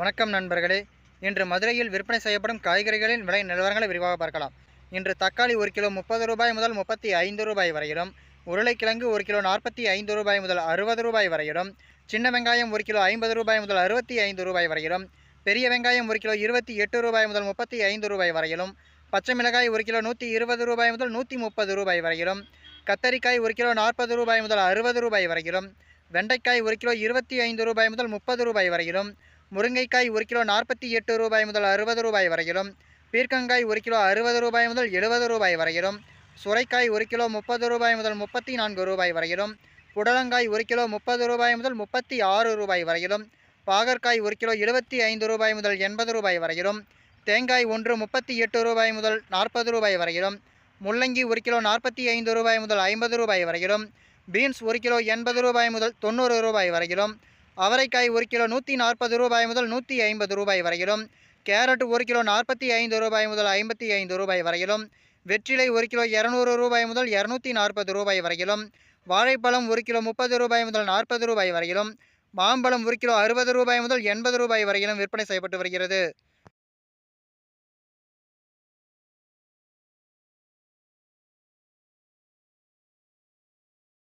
வணக்கம் நண்பர்களே. இன்று மதுரையில் விற்பனை செய்யப்படும் காய்கறிகளின் விலை நிலவரங்களை விரிவாக பார்க்கலாம். இன்று தக்காளி 1 கிலோ ரூ. 30 முதல் ரூ. 35 வரையிலும், உருளைக்கிழங்கு 1 கிலோ ரூ. 45 முதல் ரூ. 60 வரையிலும், சின்ன வெங்காயம் 1 கிலோ ரூ. 50 முதல் ரூ. 65 வரையிலும், பெரிய வெங்காயம் 1 கிலோ ரூ. 28 முதல் ரூ. 35 வரையிலும், பச்சை மிளகாய் 1 கிலோ ரூ. 120 முதல் ரூ. 130 வரையிலும், கத்தரிக்காய் 1 கிலோ ரூ. 40 முதல் ரூ. 60 வரையிலும், வெண்டைக்காய் 1 கிலோ ரூ. 25 முதல் ரூ. 30 வரையிலும், முருங்கைக்காய் 1 கிலோ ரூ. 48 முதல் ரூ. 60 வரையிலும், பீர்க்கங்காய் 1 கிலோ ரூ. 60 முதல் ரூ. 70 வரையிலும், சுரைக்காய் 1 கிலோ ரூ. 30 முதல் ரூ. 34 வரையிலும், புடலங்காய் 1 கிலோ ரூ. 30 முதல் ரூ. 36 வரையிலும், பாகற்காய் 1 கிலோ ரூ. 75 முதல் ரூ. 80 வரையிலும், தேங்காய் ஒன்று ரூ. 38 முதல் ரூ. 40 வரையிலும், முள்ளங்கி 1 கிலோ ரூ. 45 முதல் ரூ. 50 வரையிலும், பீன்ஸ் 1 கிலோ ரூ. 80 முதல் ரூ. 90 வரையிலும், அவரைக்காய் 1 கிலோ ரூ. 140 முதல் ரூ. 150 வரையிலும், கேரட் 1 கிலோ ரூ. 45 முதல் ரூ. 55 வரையிலும், வெற்றிலை 1 கிலோ ரூ. 200 முதல் ரூ. 240 வரையிலும், வாழைப்பழம் 1 கிலோ ரூ. 30 முதல் ரூ. 40 வரையிலும், மாம்பழம் 1 கிலோ ரூ. 60 முதல் ரூ. 80 வரையிலும் விற்பனை செய்யப்பட்டு வருகிறது.